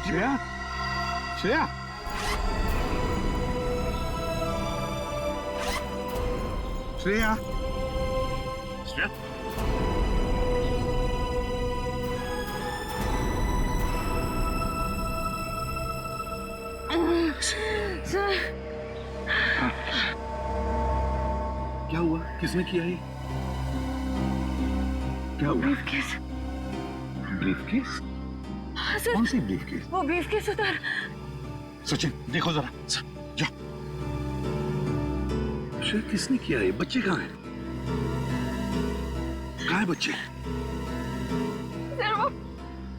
Shreya, Shreya, Shreya, Shreya, sir क्या हुआ? किसने किया ये? क्या हुआ? ब्रीफकेस। ब्रीफकेस? हाँ सर, कौन सी ब्रीफकेस? वो ब्रीफकेस उधर। सचिन देखो जरा, जाओ। श्रेया, किसने किया ये? बच्चे कहाँ हैं? कहाँ है बच्चे?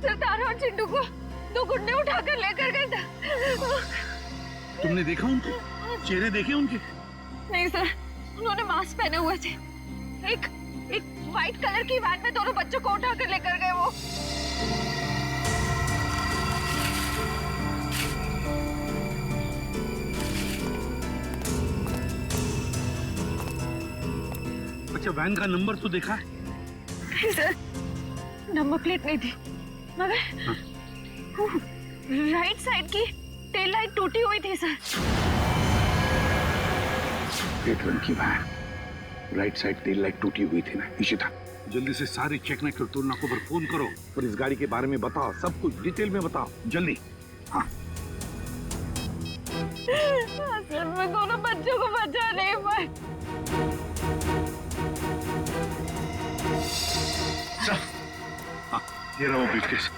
सर तारा और चिंटू को दो गुंडे उठाकर लेकर गए थे। तुमने देखा उनको? चेहरे देखे उनके? नहीं सर, उन्होंने मास्क पहने हुए थे। एक व्हाइट कलर की वैन में दोनों बच्चों को उठाकर लेकर गए वो। अच्छा, वैन का नंबर तो देखा है? नहीं सर, नंबर प्लेट नहीं थी, मगर राइट साइड की टेल लाइट टूटी हुई थी सर। रेड रंग की van, right side tail light टूटी हुई थी ना। इशिता, जल्दी से सारे चेक नाइट और तुलना को पर फोन करो और इस गाड़ी के बारे में बताओ, सब कुछ डिटेल में बताओ, जल्दी। हाँ सर, मैं दोनों बच्चों को बचा नहीं पाई। हाँ, ये रहा वो briefcase.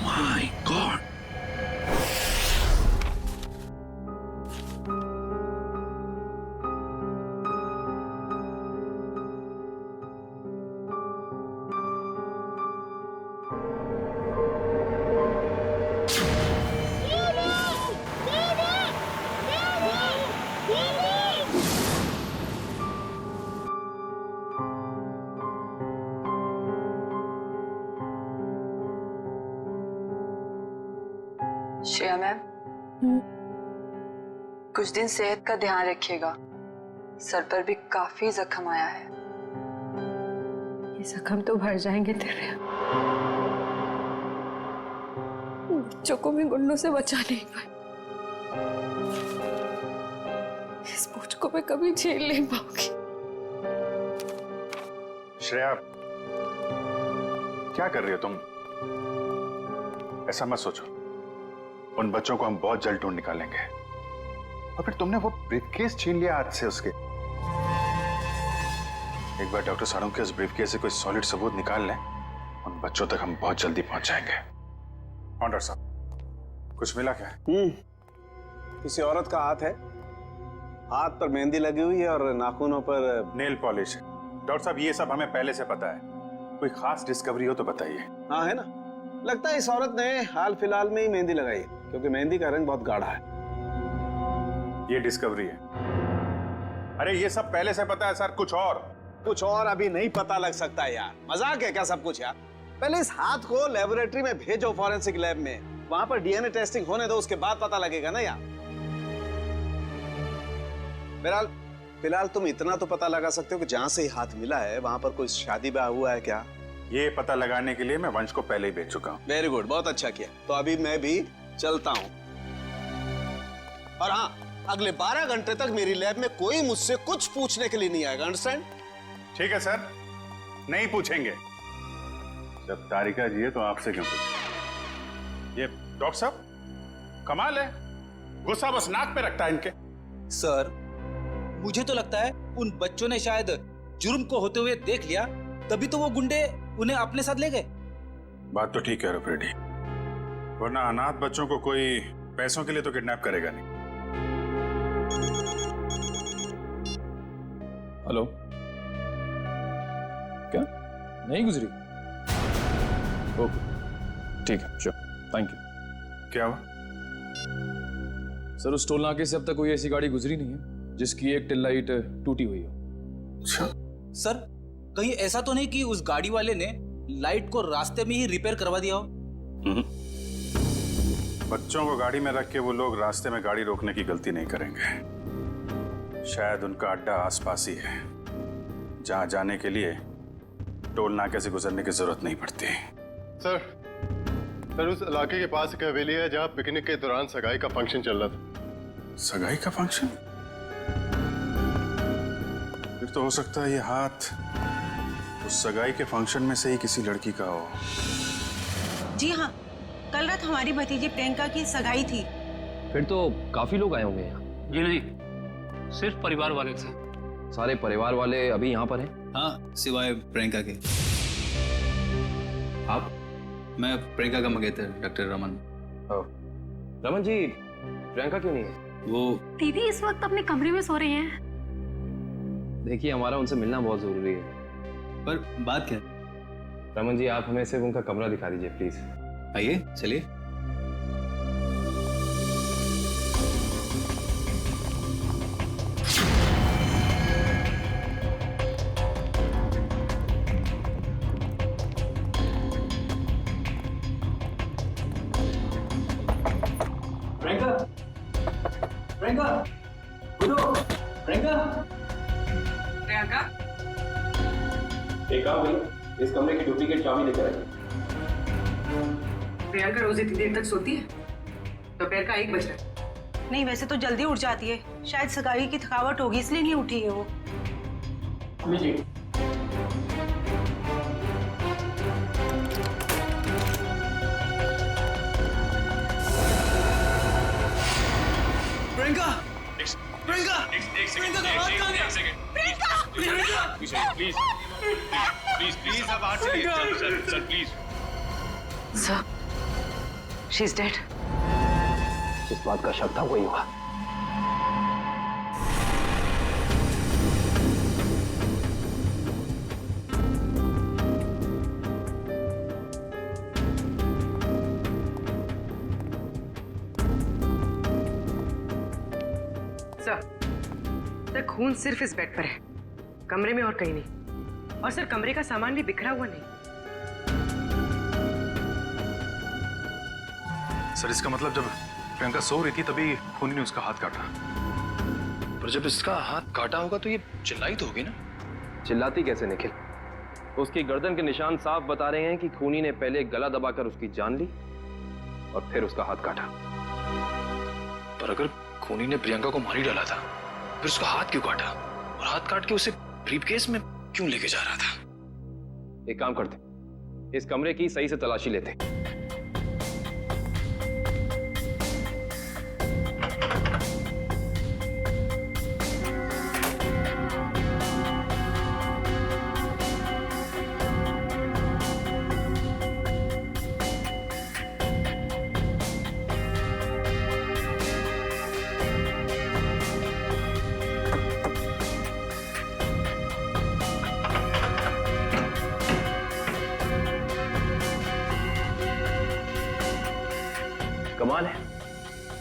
My God, Shreya ma'am, कुछ दिन सेहत का ध्यान रखिएगा। सर पर भी काफी जख्म आया है। ये जख्म तो भर जाएंगे तेरे। बच्चों को भी गुंडों से बचा नहीं पाई। इस बोझ को मैं कभी झेल नहीं पाऊंगी। श्रेया, क्या कर रही हो तुम? ऐसा मत सोचो, उन बच्चों को हम बहुत जल्द ढूंढ निकालेंगे। और फिर तुमने वो ब्रीफकेस छीन लिया हाथ से उसके। एक बार डॉक्टर सारों के उस ब्रीफकेस से कोई सॉलिड सबूत निकाल लें, उन बच्चों तक हम बहुत जल्दी पहुंच जाएंगे। डॉक्टर साहब, कुछ मिला क्या? किसी औरत का हाथ है, हाथ पर मेहंदी लगी हुई है और नाखूनों पर नेल पॉलिश है। डॉक्टर साहब, ये सब हमें पहले से पता है, कोई खास डिस्कवरी हो तो बताइए। हाँ है ना, लगता है इस औरत ने हाल फिलहाल में ही मेहंदी लगाई है, क्योंकि मेहंदी का रंग बहुत गाढ़ा है। ये डिस्कवरी है? अरे ये सब पहले से पता है सर, कुछ और अभी नहीं पता लग सकता यार। मजाक है क्या सब कुछ यार? पहले इस हाथ को लेबोरेटरी में भेजो, फॉरेंसिक लैब में, वहां पर डीएनए टेस्टिंग होने दो, उसके बाद पता लगेगा ना यार। बहरहाल फिलहाल तुम इतना तो पता लगा सकते हो कि जहां से हाथ मिला है वहां पर कोई शादी ब्याह हुआ है क्या? ये पता लगाने के लिए मैं वंश को पहले ही भेज चुका हूँ। वेरी गुड, बहुत अच्छा किया। तो अभी मैं भी चलता हूँ। और हाँ, अगले 12 घंटे तक मेरी लैब में कोई मुझसे कुछ पूछने के लिए नहीं आएगा, अंडरस्टैंड? ठीक है सर, नहीं पूछेंगे। जब तारिका जी है तो आपसे क्यों पूछें? ये डॉक्टर साहब कमाल है, गुस्सा बस नाक पे रखता है इनके। सर, मुझे तो लगता है उन बच्चों ने शायद जुर्म को होते हुए देख लिया, तभी तो वो गुंडे उन्हें अपने साथ ले गए। बात तो ठीक है रेडी, वरना अनाथ बच्चों को कोई पैसों के लिए तो किडनैप करेगा नहीं। हेलो, क्या नहीं गुजरी? ओके, ठीक है, श्योर, थैंक यू। क्या हुआ? सर, उस टोल नाके से अब तक कोई ऐसी गाड़ी गुजरी नहीं है जिसकी एक टेल लाइट टूटी हुई हो। सर, कहीं ऐसा तो नहीं कि उस गाड़ी वाले ने लाइट को रास्ते में ही रिपेयर करवा दिया हो? बच्चों को गाड़ी में रख के वो लोग रास्ते में गाड़ी रोकने की गलती नहीं करेंगे। शायद उनका अड्डा आसपास ही है, जहां जाने के लिए टोल नाके से गुजरने की जरूरत नहीं पड़ती। सर उस इलाके के पास एक हवेली है जहाँ पिकनिक के दौरान सगाई का फंक्शन चल रहा था। सगाई का फंक्शन? फिर तो हो सकता है ये हाथ उस सगाई के फंक्शन में से ही किसी लड़की का हो। जी हाँ, कल रात हमारी भतीजी प्रियंका की सगाई थी। फिर तो काफी लोग आए होंगे यहाँ। जी नहीं, सिर्फ परिवार वाले थे। सारे परिवार वाले अभी यहाँ पर हैं? हाँ, सिवाय प्रियंका के। आप? मैं प्रियंका का मंगेतर डॉक्टर रमन। रमन जी, प्रियंका क्यों नहीं है? वो दीदी इस वक्त अपने कमरे में सो रही हैं। देखिए, हमारा उनसे मिलना बहुत जरूरी है। पर बात क्या? रमन जी, आप हमें सिर्फ उनका कमरा दिखा दीजिए प्लीज। आइए, चलिए। प्रियंका, एक काम करिए, इस कमरे की डुप्लीकेट चाबी लेकर आइए। प्रियंका रोज इतनी देर तक सोती है? दोपहर का 1 बज रहा है। नहीं, वैसे तो जल्दी उठ जाती है। शायद सगाई की थकावट होगी इसलिए नहीं उठी है वो। प्रियंका! प्रियंका! प्रियंका का हाथ कहाँ गया? प्लीज अब बाहर चलिए। Sir please. Sir, she is dead. जिस बात का शक था वही हुआ। सर, खून सिर्फ इस बेड पर है, कमरे में और कहीं नहीं। और सर, कमरे का सामान भी बिखरा हुआ नहीं। सर, इसका मतलब जब प्रियंका सो रही थी तभी खूनी ने उसका हाथ काटा। पर जब इसका हाथ काटा होगा तो ये चिल्लाई तो होगी ना? चिल्लाती कैसे निखिल? उसकी गर्दन के निशान साफ बता रहे हैं कि खूनी ने पहले गला दबाकर उसकी जान ली और फिर उसका हाथ काटा। पर अगर खूनी ने प्रियंका को मार ही डाला था, फिर उसका हाथ क्यों काटा? और हाथ काट के उसे ब्रीफकेस में क्यों लेके जा रहा था? एक काम करते, इस कमरे की सही से तलाशी लेते। कमाल है,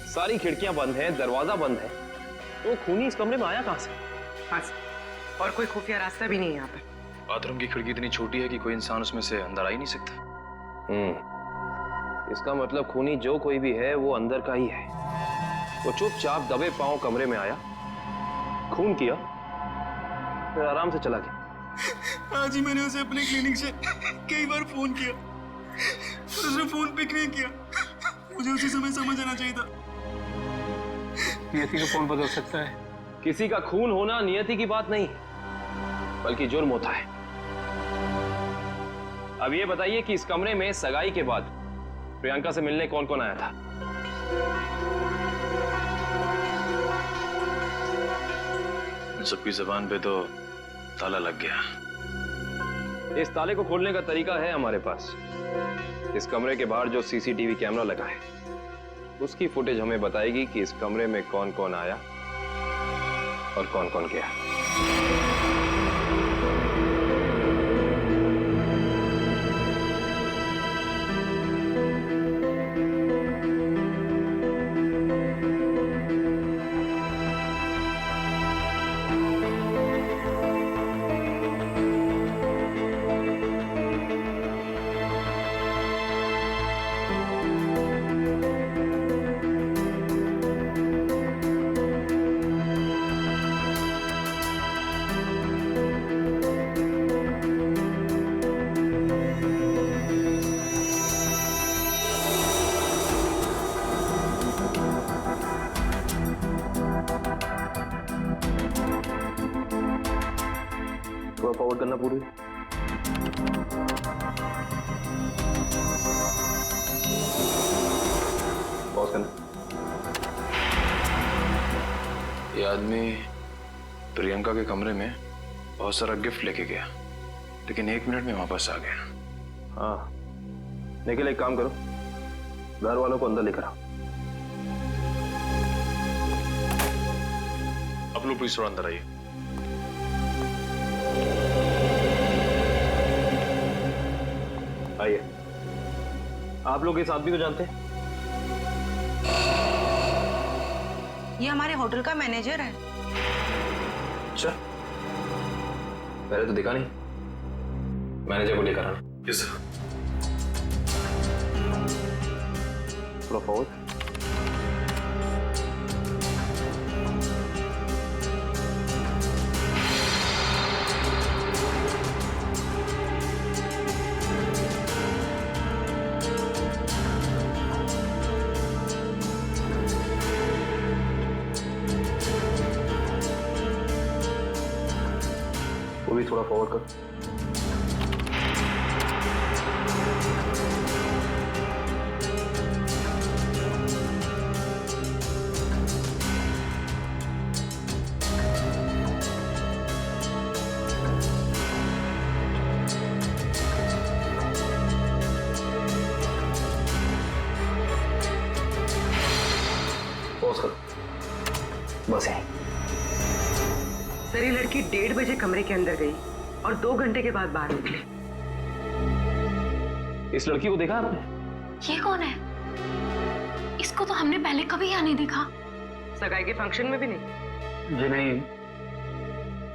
सारी खिड़कियां बंद हैं, दरवाजा बंद है, तो खूनी इस कमरे में आया कहां से? हाँ, और कोई खुफिया रास्ता भी नहीं है यहाँ पर। बाथरूम की खिड़की इतनी छोटी है कि कोई इंसान उसमें से अंदर आ ही नहीं सकता। इसका मतलब खूनी जो कोई भी है वो अंदर का ही है। वो चुपचाप दबे पांव कमरे में आया, खून किया, फिर आराम से चला गया। आज ही मैंने उसे अपने क्लिनिक से कई बार फोन किया, पर उसने फोन पिक नहीं किया। मुझे उसी समय समझ आना चाहिए था। नियति को कौन बदल सकता है? किसी का खून होना नियति की बात नहीं, बल्कि जुर्म होता है। अब ये बताइए कि इस कमरे में सगाई के बाद प्रियंका से मिलने कौन कौन आया था? सबकी जबान पे तो ताला लग गया। इस ताले को खोलने का तरीका है हमारे पास। इस कमरे के बाहर जो सीसीटीवी कैमरा लगा है, उसकी फुटेज हमें बताएगी कि इस कमरे में कौन कौन आया और कौन कौन गया। ना पूरी। पॉज करना। ये आदमी प्रियंका के कमरे में बहुत सारा गिफ्ट लेके गया, लेकिन 1 मिनट में वापस आ गया। हाँ, निखिल एक काम करो, घर वालों को अंदर लेकर आओ। आप लोग प्लीज थोड़ा अंदर आइए। आइए। आप लोग इस आदमी को जानते हैं? ये हमारे होटल का मैनेजर है। अच्छा, पहले तो दिखा नहीं। मैनेजर को लेकर आना। Yes sir. थोड़ा फॉरवर्ड। वो भी थोड़ा फॉरवर्ड कर। पॉज कर। बस है। सर ये लड़की 1:30 बजे कमरे के अंदर गई और 2 घंटे के बाद बाहर निकली। इस लड़की को देखा आपने? ये कौन है? इसको तो हमने पहले कभी यहाँ नहीं देखा। सगाई के फंक्शन में भी नहीं। जी नहीं,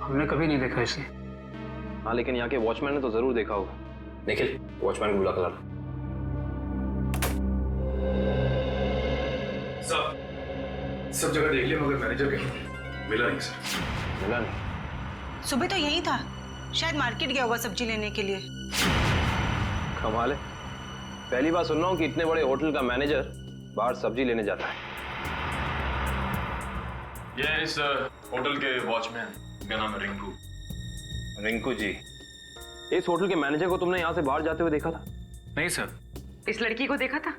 हमने कभी नहीं देखा इसे। हाँ, लेकिन यहाँ के वॉचमैन ने तो जरूर देखा होगा। निखिल, वॉचमैन को बुला कर लाना। सब जगह देख लिया मगर मैनेजर कहीं मिला नहीं सर। मिला नहीं? सुबह तो यही था, शायद मार्केट गया होगा सब्जी लेने के लिए। कमाल है, पहली बार सुन रहा हूँ कि इतने बड़े होटल का मैनेजर बाहर सब्जी लेने जाता है। ये इस होटल के वॉचमैन, मेरा नाम है रिंकू। रिंकू जी, इस होटल के मैनेजर को तुमने यहाँ से बाहर जाते हुए देखा था? नहीं सर। इस लड़की को देखा था?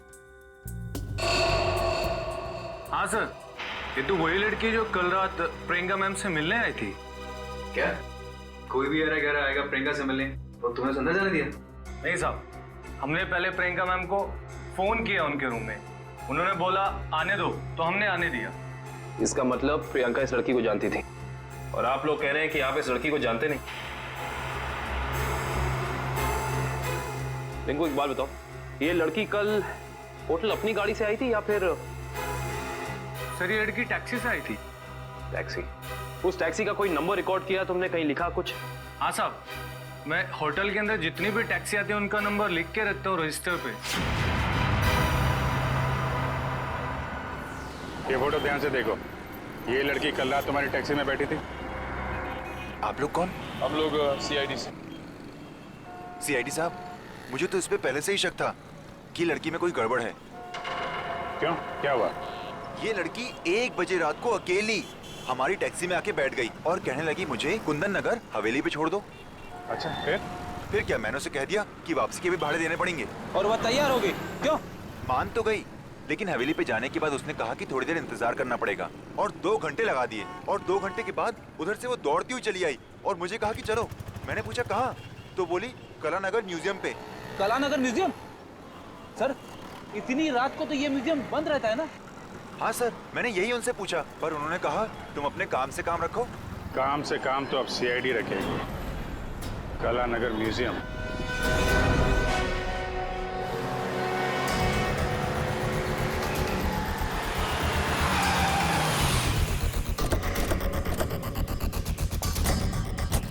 हाँ सर, ये तो वही लड़की जो कल रात प्रियंका मैम से मिलने आई थी। क्या कोई भी अरे घर आएगा प्रियंका से मिलने और तुम्हें अंदर जाने दिया? नहीं साहब, हमने पहले प्रियंका मैम को फोन किया उनके रूम में, उन्होंने बोला आने दो, तो हमने आने दिया। इसका मतलब प्रियंका इस लड़की को जानती थी और आप लोग कह रहे हैं कि आप इस लड़की को जानते नहीं। रिंकू एक बात बताओ, ये लड़की कल होटल अपनी गाड़ी से आई थी या फिर? सर ये लड़की टैक्सी से आई थी। टैक्सी? उस टैक्सी का कोई नंबर रिकॉर्ड किया तुमने, कहीं लिखा कुछ? हाँ साहब, मैं होटल के अंदर जितनी भी टैक्सी आती है उनका नंबर लिख के रखता हूँ रजिस्टर पे। ये फोटो ध्यान से देखो, ये लड़की कल रात तुम्हारी टैक्सी में बैठी थी। आप लोग कौन? हम लोग सीआईडी से। सीआईडी साहब, मुझे तो इस पे पहले से ही शक था कि लड़की में कोई गड़बड़ है। क्यों, क्या हुआ? ये लड़की 1 बजे रात को अकेली हमारी टैक्सी में आके बैठ गई और कहने लगी मुझे कुंदन नगर हवेली पे छोड़ दो। अच्छा, फिर क्या, मैंने उसे कह दिया कि वापसी के भी भाड़े देने पड़ेंगे और वह तैयार हो गई। क्यों? मान तो गई, लेकिन हवेली पे जाने के बाद उसने कहा कि थोड़ी देर इंतजार करना पड़ेगा और 2 घंटे लगा दिए और 2 घंटे के बाद उधर से वो दौड़ती हुई चली आई और मुझे कहा कि चलो। मैंने पूछा कहाँ, तो बोली कलानगर म्यूजियम पे। कलानगर म्यूजियम? सर इतनी रात को तो ये म्यूजियम बंद रहता है ना? हाँ सर, मैंने यही उनसे पूछा पर उन्होंने कहा तुम अपने काम से काम रखो। काम से काम तो अब सीआईडी रखेगी। कलानगर म्यूजियम।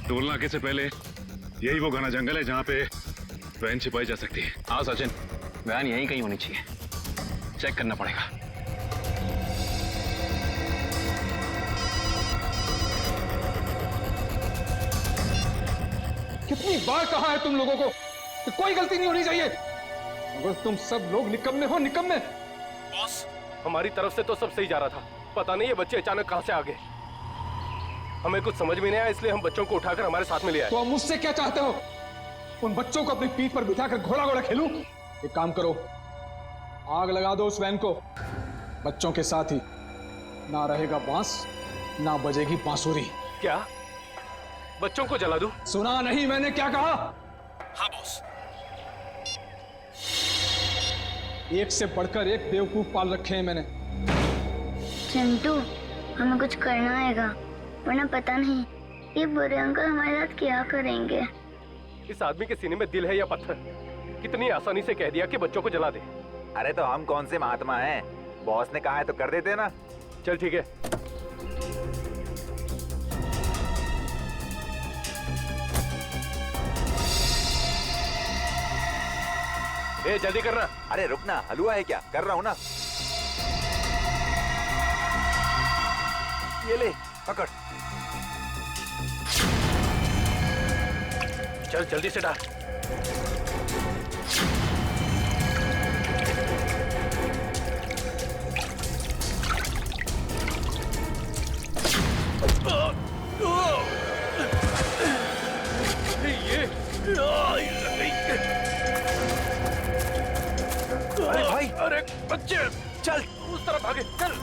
टोल नाके से पहले यही वो घना जंगल है जहाँ पे वैन छिपाई जा सकती है। हाँ सचिन, वैन यहीं कहीं होनी चाहिए, चेक करना पड़ेगा। कितनी बार कहा है तुम लोगों को कि कोई गलती नहीं होनी चाहिए, मगर तुम सब लोग निकम्मे हो, निकम्मे। बॉस, हमारी तरफ से तो सब सही जा रहा था, पता नहीं ये बच्चे अचानक कहां से आ गए। हमें कुछ समझ में नहीं आया, इसलिए हम बच्चों को उठाकर हमारे साथ में ले आए। तो आप मुझसे क्या चाहते हो? उन बच्चों को अपनी पीठ पर बिठाकर घोड़ा घोड़ा खेलूं? एक काम करो, आग लगा दो उस वैन को। बच्चों के साथ ही ना रहेगा बांस, ना बजेगी बांसुरी। क्या बच्चों को जला दूं? सुना नहीं मैंने क्या कहा? हाँ बॉस। एक से बढ़कर एक बेवकूफ पाल रखे हैं मैंने। चिंटू, हमें कुछ करना आएगा, वरना पता नहीं ये बुरे अंकल हमारे साथ क्या करेंगे। इस आदमी के सीने में दिल है या पत्थर? कितनी आसानी से कह दिया कि बच्चों को जला दे। अरे तो हम कौन से महात्मा हैं? बॉस ने कहा है तो कर देते ना। चल ठीक है। ए जल्दी करना। अरे रुकना, हलवा है क्या? कर रहा हूँ ना। ये ले पकड़। चल जल्दी से डाल। अरे भाई, अरे बच्चे चल उस तरफ भागे, चल।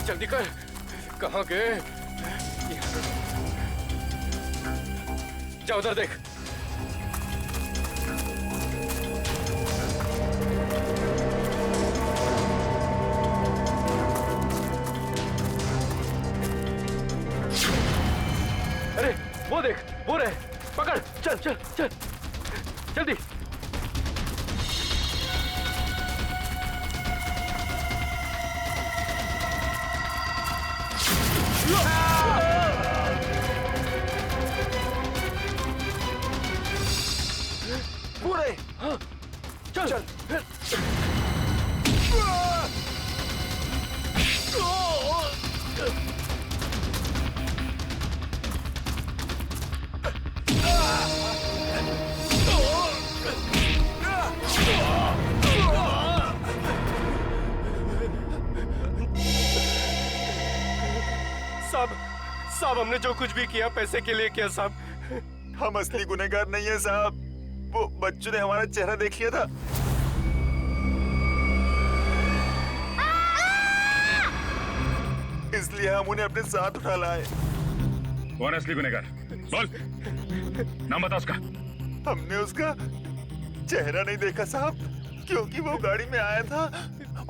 जल्दी कर, कहाँ गए? जा उधर देख। अरे वो देख, वो रहे, पकड़, चल चल चल जल्दी। पूरे हाँ, चल चल। साहब हमने जो कुछ भी किया पैसे के लिए किया साहब। हम असली गुनहगार नहीं है साहब। वो बच्चों ने हमारा चेहरा देख लिया था। इसलिए हम उन्हें अपने साथ उठा लाए। कौन है असली गुनहगार? बोल, नाम बता उसका। हमने उसका चेहरा नहीं देखा साहब, क्योंकि वो गाड़ी में आया था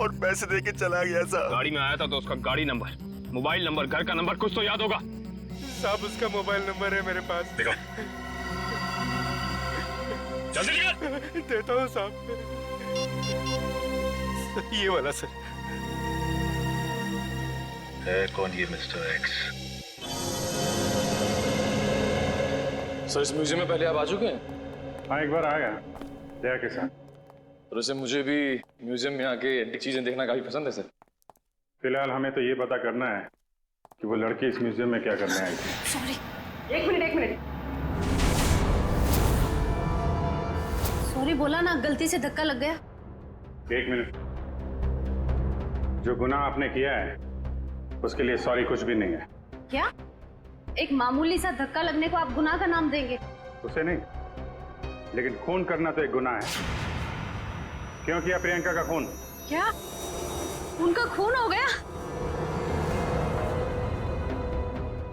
और पैसे देके चला गया साहब। गाड़ी में आया था तो उसका गाड़ी नंबर, मोबाइल नंबर, घर का नंबर कुछ तो याद होगा। साहब उसका मोबाइल नंबर है मेरे पास। देखो, जल्दी निकाल। देता हूँ साहब, ये वाला सर। है कौन ये मिस्टर एक्स? सर इस म्यूजियम में पहले आप आ चुके हैं? हाँ, एक बार आया दया के साथ। तो वैसे मुझे भी म्यूजियम में आके एंटीक चीजें देखना काफी पसंद है सर। फिलहाल हमें तो ये पता करना है कि वो लड़की इस म्यूजियम में क्या करने आई थी। सॉरी, एक मिनट। सॉरी बोला ना, गलती से धक्का लग गया। एक मिनट। जो गुनाह आपने किया है उसके लिए सॉरी कुछ भी नहीं है। क्या? एक मामूली सा धक्का लगने को आप गुनाह का नाम देंगे? उसे नहीं, लेकिन खून करना तो एक गुनाह है। क्यों किया प्रियंका का खून? क्या उनका खून हो गया?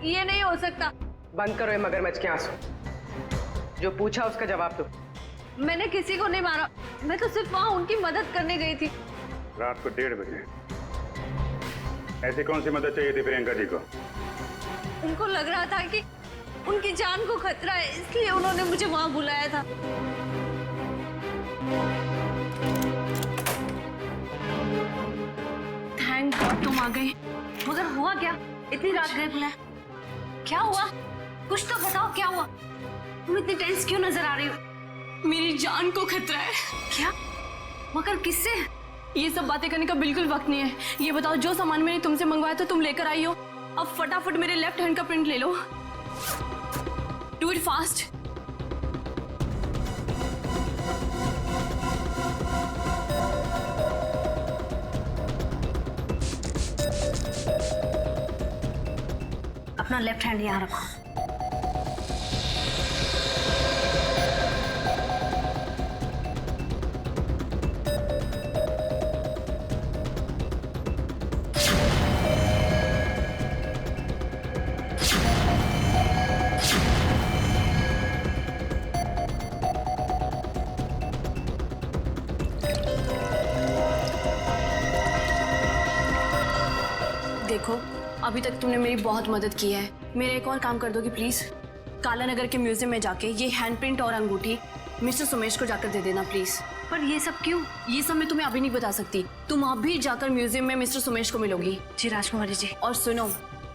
ये नहीं हो सकता। बंद करो ये मगरमच्छ के आंसू। जो पूछा उसका जवाब दो। मैंने किसी को नहीं मारा, मैं तो सिर्फ वहां उनकी मदद करने गई थी। रात को 1:30 बजे ऐसी कौन सी मदद चाहिए थी प्रियंका जी को? उनको लग रहा था कि उनकी जान को खतरा है, इसलिए उन्होंने मुझे वहां बुलाया था। थैंक गॉड तुम आ गई। मगर हुआ क्या? इतनी रात गए बुलाया, क्या हुआ? कुछ तो बताओ, क्या हुआ? तुम इतनी टेंस क्यों नजर आ रही हो? मेरी जान को खतरा है। क्या? मगर किससे? ये सब बातें करने का बिल्कुल वक्त नहीं है। ये बताओ, जो सामान मैंने तुमसे मंगवाया था तुम लेकर आई हो, अब फटाफट मेरे लेफ्ट हैंड का प्रिंट ले लो। Do it fast. अपना लेफ्ट हैंड यहाँ रखो। देखो, अभी तक तुमने मेरी बहुत मदद की है। मेरा एक और काम कर दोगी प्लीज? काला नगर के म्यूजियम में जाके ये हैंडप्रिंट और अंगूठी मिस्टर सुमेश को जाकर दे देना प्लीज। पर ये सब क्यों? ये सब मैं तुम्हें अभी नहीं बता सकती। तुम अभी जाकर म्यूजियम में मिस्टर सुमेश को मिलोगी। जी राजकुमारी जी। और सुनो,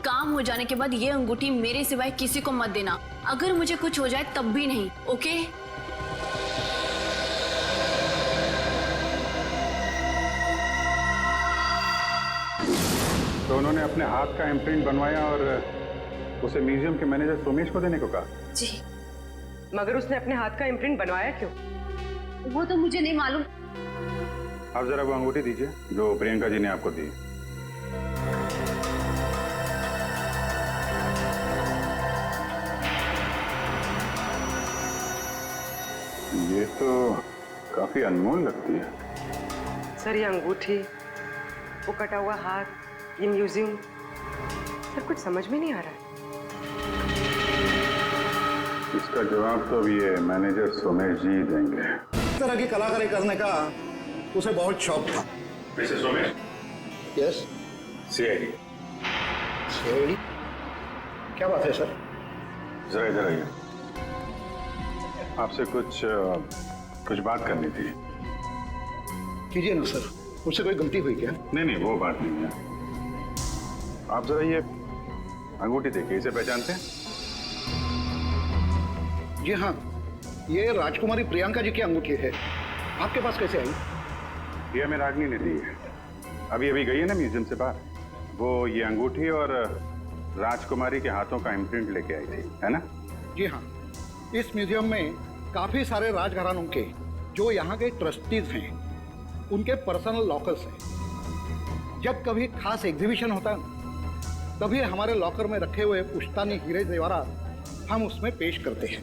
काम हो जाने के बाद ये अंगूठी मेरे सिवाय किसी को मत देना। अगर मुझे कुछ हो जाए तब भी नहीं, ओके? तो उन्होंने अपने हाथ का इम्प्रिंट बनवाया और उसे म्यूजियम के मैनेजर सोमेश को देने को कहा? जी। मगर उसने अपने हाथ का इम्प्रिंट बनवाया क्यों? वो तो मुझे नहीं मालूम। आप जरा वो अंगूठी दीजिए जो प्रियंका जी ने आपको दी। ये तो काफी अनमोल लगती है। सर, ये अंगूठी, वो कटा हुआ हाथ, ये म्यूजियम, सर कुछ समझ में नहीं आ रहा है। इसका जवाब तो अभी ये मैनेजर सोमेश जी देंगे। इस तरह की कलाकारी करने का उसे बहुत शौक था। Mister Somesh. Yes. CID. CID? क्या बात है सर? जरा इधर आइए, आपसे कुछ बात करनी थी। कीजिए ना सर, मुझसे कोई गलती हुई क्या? नहीं, वो बात नहीं है। आप जरा ये अंगूठी देखिए, इसे पहचानते हैं? जी हाँ, ये राजकुमारी प्रियंका जी की अंगूठी है। आपके पास कैसे आई? ये हमें रागनी ने दी है। अभी गई है ना म्यूजियम से बाहर, वो ये अंगूठी और राजकुमारी के हाथों का इम्प्रिंट लेके आई थी, है ना? जी हाँ, इस म्यूजियम में काफी सारे राजघरानों के जो यहाँ के ट्रस्टीज हैं उनके पर्सनल लॉकर्स हैं। जब कभी खास एग्जीबिशन होता है तभी हमारे लॉकर में रखे हुए पुश्तानी हीरे जेवरात हम उसमें पेश करते हैं।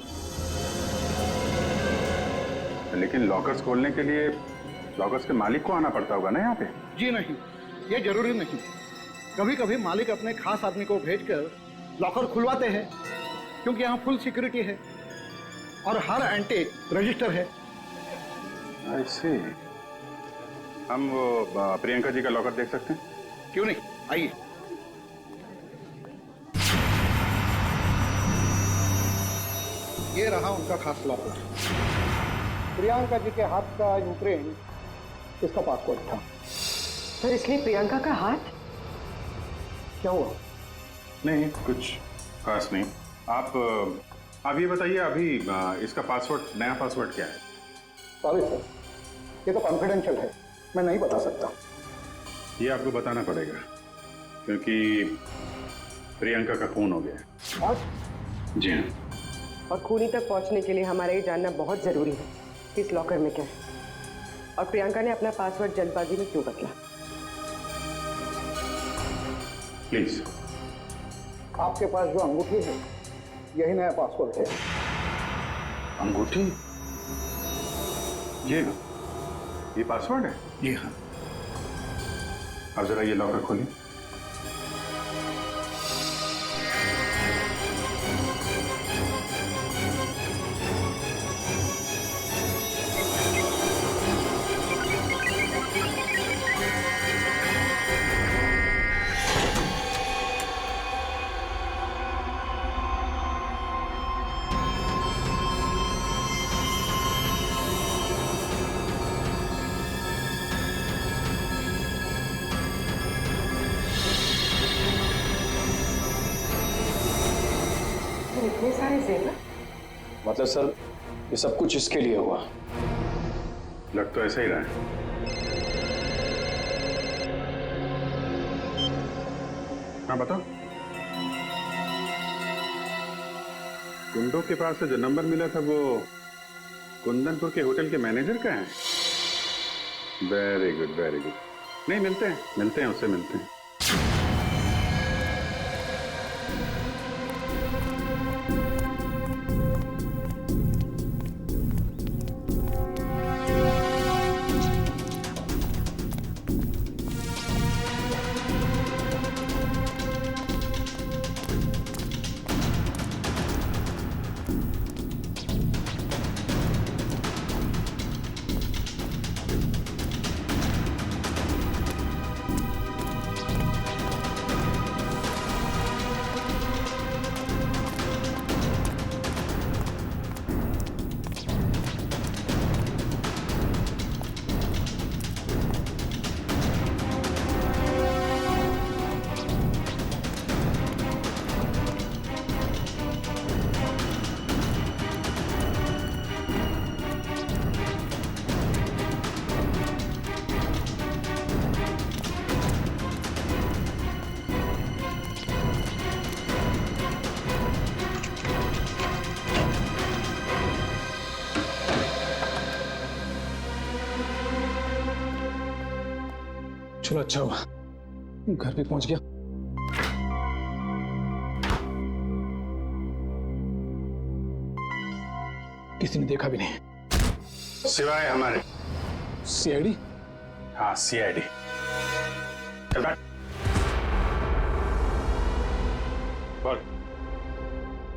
लेकिन लॉकर्स खोलने के लिए लॉकर्स के मालिक को आना पड़ता होगा ना यहाँ पे? जी नहीं, ये जरूरी नहीं। कभी कभी मालिक अपने खास आदमी को भेजकर लॉकर खुलवाते हैं, क्योंकि यहाँ फुल सिक्योरिटी है और हर एंटीक रजिस्टर है। I see। हम वो प्रियंका जी का लॉकर देख सकते हैं? क्यों नहीं, आइए। ये रहा उनका खास लॉकर। प्रियंका जी के हाथ का इम्प्रिंट इसका पासपोर्ट था। सर, इसलिए प्रियंका का हाथ? क्या हुआ? नहीं, कुछ खास नहीं। आप ये बताइए, अभी इसका पासवर्ड, नया पासवर्ड क्या है? सॉरी सर, ये तो कॉन्फिडेंशियल है, मैं नहीं बता सकता। ये आपको बताना पड़ेगा क्योंकि प्रियंका का खून हो गया। आज? जी हाँ। और खूनी तक पहुंचने के लिए हमारा ये जानना बहुत जरूरी है कि इस लॉकर में क्या है और प्रियंका ने अपना पासवर्ड जल्दबाजी में क्यों बदला। प्लीज। आपके पास जो अंगूठी है यही नया पासवर्ड है। अंगूठी? ये पासवर्ड है? जी हाँ। अब जरा ये लॉकर खोलिए। इतने सारे जेवर? मतलब सर, ये सब कुछ इसके लिए हुआ? लग तो ऐसा ही रहा है। हाँ बताओ। गुंडों के पास से जो नंबर मिला था वो कुंदनपुर के होटल के मैनेजर का है? Very good, very good. नहीं, मिलते हैं उससे मिलते हैं। चलो अच्छा हुआ घर पे पहुंच गया। किसी ने देखा भी नहीं सिवाय हमारे सीआईडी। हाँ सीआईडी। चल बैठ। बोल,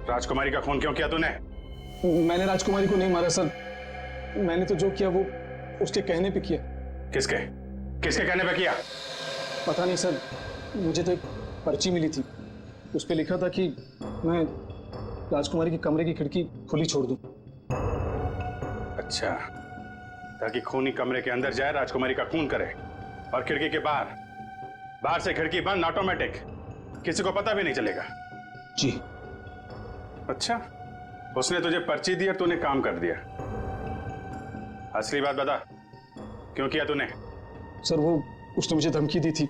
राजकुमारी का खून क्यों किया तूने? मैंने राजकुमारी को नहीं मारा सर, मैंने तो जो किया वो उसके कहने पे किया। किसके किसके कहने पे किया? पता नहीं सर, मुझे तो एक पर्ची मिली थी, उस पे लिखा था कि मैं राजकुमारी के कमरे की खिड़की खुली छोड़ दूं। अच्छा, ताकि खूनी कमरे के अंदर जाए, राजकुमारी का खून करे, और खिड़की के बाहर से खिड़की बंद, ऑटोमेटिक, किसी को पता भी नहीं चलेगा। जी। अच्छा, उसने तुझे पर्ची दी और तूने काम कर दिया। असली बात बता, क्यों किया तूने? सर वो उसने मुझे धमकी दी थी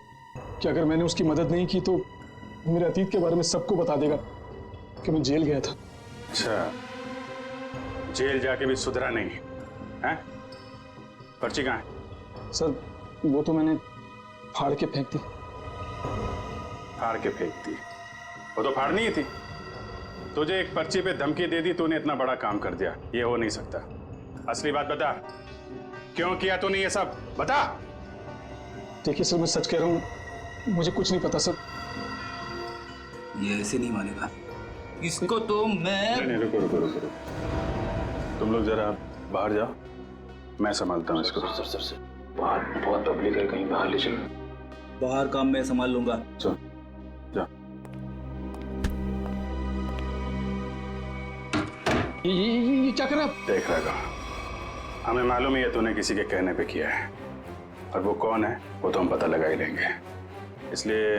कि अगर मैंने उसकी मदद नहीं की तो मेरे अतीत के बारे में सबको बता देगा कि मैं जेल गया था। अच्छा, जेल जाके भी सुधरा नहीं है? पर्ची कहाँ है? सर वो तो मैंने फाड़ के फेंक दी। फाड़ के फेंक दी? वो तो फाड़नी ही थी। तुझे एक पर्ची पे धमकी दे दी, तूने इतना बड़ा काम कर दिया, ये हो नहीं सकता। असली बात बता, क्यों किया तूने ये सब? बता। देखिए सर, मैं सच कह रहा हूँ, मुझे कुछ नहीं पता सर। ये ऐसे नहीं मानेगा इसको तो मैं। नहीं, रुको रुको रुको, तुम लोग जरा बाहर जाओ, मैं संभालता हूँ इसको। सर बाहर बहुत पब्लिक है, कहीं बाहर ले चलो। बाहर काम मैं संभाल लूंगा। चल जा। ये क्या कर रहा है? देख रहा था, हमें मालूम ही है तूने किसी के कहने पे किया है, और वो कौन है वो तो हम पता लगा ही लेंगे। इसलिए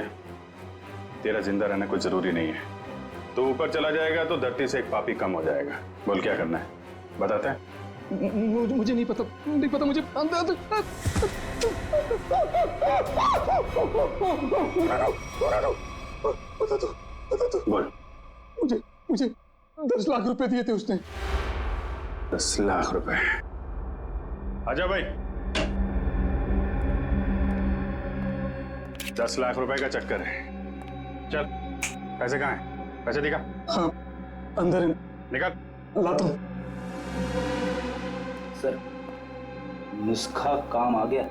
तेरा जिंदा रहना कुछ जरूरी नहीं है। तो ऊपर चला जाएगा तो धरती से एक पापी कम हो जाएगा। बोल क्या करना है, बताते हैं? मुझे नहीं पता मुझे। बता दो। बोल। मुझे 10 लाख रुपए दिए थे उसने। 10 लाख रुपए? आजा भाई। 10 लाख रुपए का चक्कर है। चल, पैसे कहाँ हैं? पैसे दिखा। हाँ, अंदर है। निकाल। लाता हूँ। सर नुस्खा काम आ गया।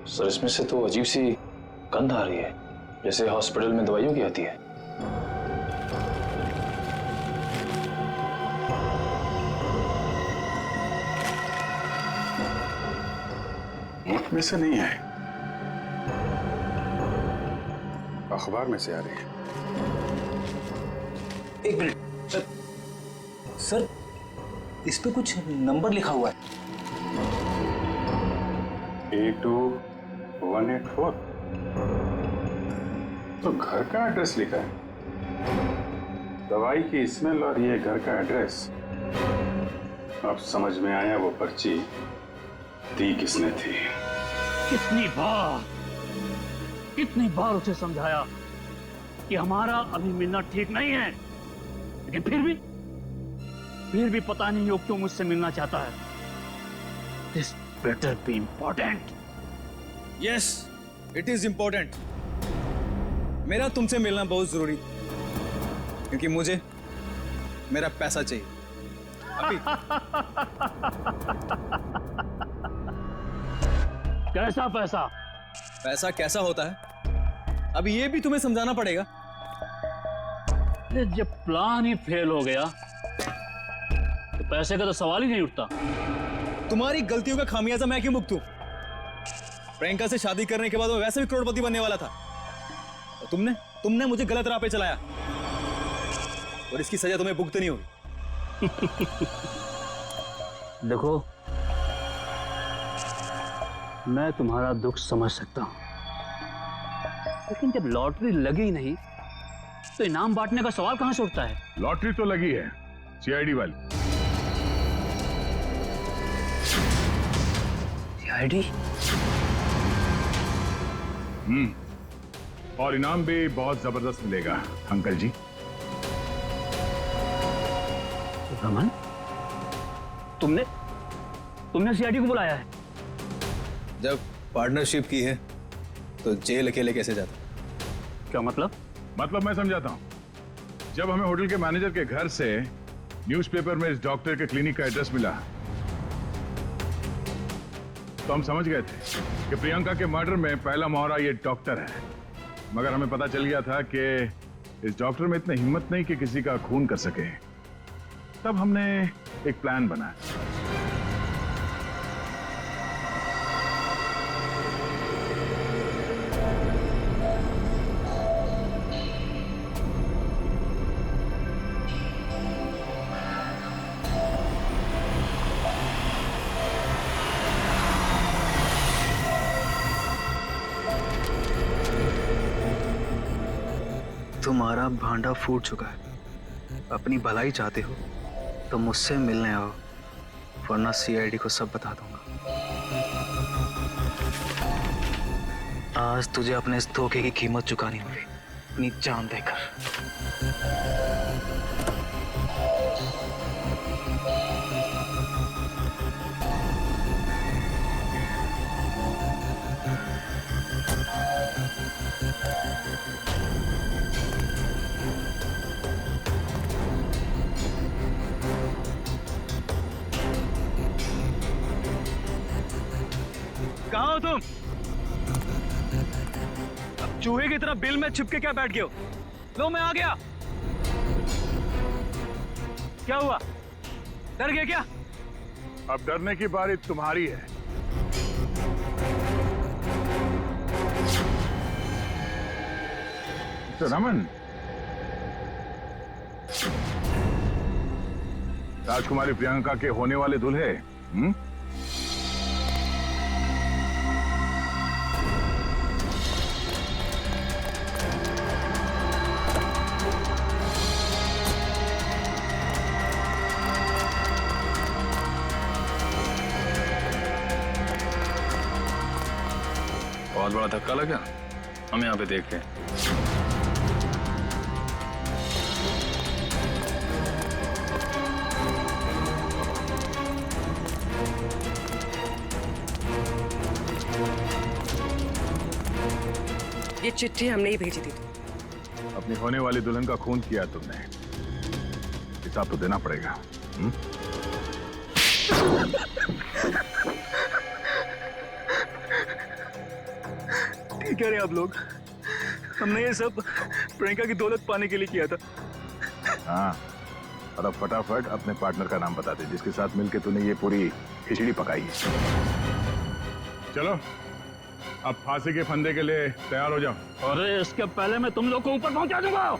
सर इसमें से तो अजीब सी गंध आ रही है, जैसे हॉस्पिटल में दवाइयों की आती है। मुख में से नहीं है, अखबार में से आ रही है। एक मिनट सर, इस पे कुछ नंबर लिखा हुआ है। 82184। तो घर का एड्रेस लिखा है, दवाई की स्मेल और ये घर का एड्रेस। अब समझ में आया वो पर्ची दी किसने थी। कितनी बार उसे समझाया कि हमारा अभी मिलना ठीक नहीं है, लेकिन फिर भी पता नहीं वो क्यों मुझसे मिलना चाहता है। This better be important. Yes, it is important. मेरा तुमसे मिलना बहुत जरूरी, क्योंकि मुझे मेरा पैसा चाहिए अभी। कैसा पैसा? पैसा कैसा होता है अभी ये भी तुम्हें समझाना पड़ेगा। जब प्लान ही फेल हो गया तो पैसे का तो सवाल ही नहीं उठता। तुम्हारी गलतियों का खामियाजा मैं क्यों भुगतूं? प्रियंका से शादी करने के बाद मैं वैसे भी करोड़पति बनने वाला था, और तुमने मुझे गलत राह पे चलाया, और इसकी सजा तुम्हें भुगतनी होगी। देखो, मैं तुम्हारा दुख समझ सकता हूं, लेकिन जब लॉटरी लगी नहीं तो इनाम बांटने का सवाल कहां से उठता है? लॉटरी तो लगी है, सीआईडी वाली। सीआईडी? और इनाम भी बहुत जबरदस्त मिलेगा अंकल जी। रमन, तुमने सीआईडी को बुलाया है? जब पार्टनरशिप की है तो जेल अकेले कैसे जाता? क्या मतलब? मतलब मैं समझाता हूँ। जब हमें होटल के मैनेजर के घर से न्यूज़पेपर में इस डॉक्टर के क्लिनिक का एड्रेस मिला तो हम समझ गए थे कि प्रियंका के मर्डर में पहला मोहरा ये डॉक्टर है। मगर हमें पता चल गया था कि इस डॉक्टर में इतनी हिम्मत नहीं कि किसी का खून कर सके। तब हमने एक प्लान बनाया। तुम्हारा भांडा फूट चुका है। अपनी भलाई चाहते हो तो मुझसे मिलने आओ, वरना सीआईडी को सब बता दूंगा। आज तुझे अपने इस धोखे की कीमत चुकानी होगी, अपनी जान देकर। कहाँ हो तुम? अब चूहे की तरह बिल में छिपके क्या बैठ गए हो? लो मैं आ गया। क्या हुआ? डर गए क्या? अब डरने की बारी तुम्हारी है। तो रमन, राजकुमारी प्रियंका के होने वाले दूल्हे बहुत बड़ा धक्का लगा। हम यहाँ पे देख के ये चिट्ठी हमने ही भेजी थी। अपनी होने वाली दुल्हन का खून किया तुमने, हिसाब तो देना पड़ेगा। ठीक कह रहे आप लोग। हमने ये सब प्रियंका की दौलत पाने के लिए किया था। हाँ, और अब फटाफट अपने पार्टनर का नाम बता दे जिसके साथ मिलके तूने ये पूरी खिचड़ी पकाई है। चलो अब फांसी के फंदे के लिए तैयार हो जाओ। अरे इसके पहले मैं तुम लोग को ऊपर पहुंचा दूंगा।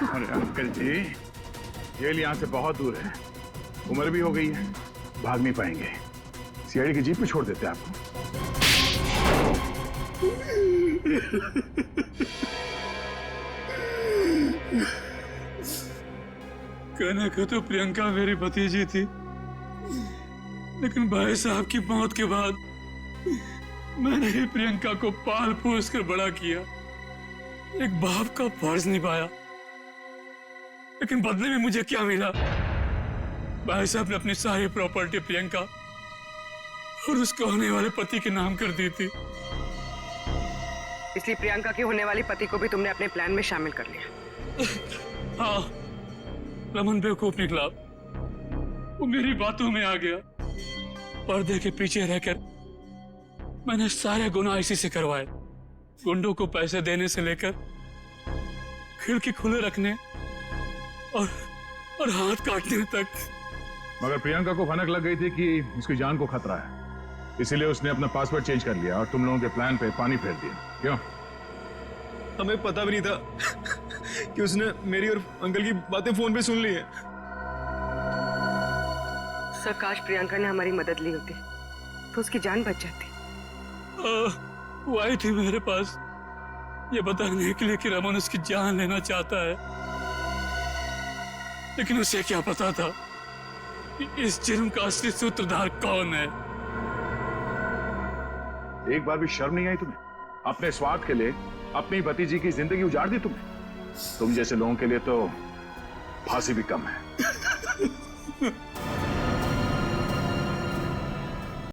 अरे अंकल जी, जेल यहाँ से बहुत दूर है, उम्र भी हो गई है, भाग नहीं पाएंगे। सीआईडी की जीप पे छोड़ देते हैं आपको। कहने को तो प्रियंका मेरी भतीजी थी, लेकिन भाई साहब की मौत के बाद मैंने ही प्रियंका को पाल पोस कर बड़ा किया, एक बाप का फर्ज निभाया। लेकिन बदले में मुझे क्या मिला? भाई साहब ने अपनी सारी प्रॉपर्टी प्रियंका और उसके होने वाले पति के नाम कर दी थी। इसलिए प्रियंका के होने वाली पति को भी तुमने अपने प्लान में शामिल कर लिया। हाँ, रमन बेवकूफ निकला, वो मेरी बातों में आ गया। पर्दे के पीछे रहकर मैंने सारे गुनाह इसी से करवाए, गुंडों को पैसे देने से लेकर खिड़की खुले रखने और हाथ काटने तक। मगर प्रियंका को भनक लग गई थी कि उसकी जान को खतरा है, इसीलिए उसने अपना पासवर्ड चेंज कर लिया और तुम लोगों के प्लान पे पानी फेर दिया। क्यों? हमें पता भी नहीं था कि उसने मेरी और अंकल की बातें फोन पे सुन ली है। सर, काश प्रियंका ने हमारी मदद ली होती तो उसकी जान बच जाती। वो आई थी मेरे पास ये बताने के लिए कि रमन उसकी जान लेना चाहता है, लेकिन उसे क्या पता था कि इस जुर्म का असली सूत्रधार कौन है। एक बार भी शर्म नहीं आई तुम्हें? अपने स्वार्थ के लिए अपनी भतीजी की जिंदगी उजाड़ दी तुमने। तुम जैसे लोगों के लिए तो फांसी भी कम है।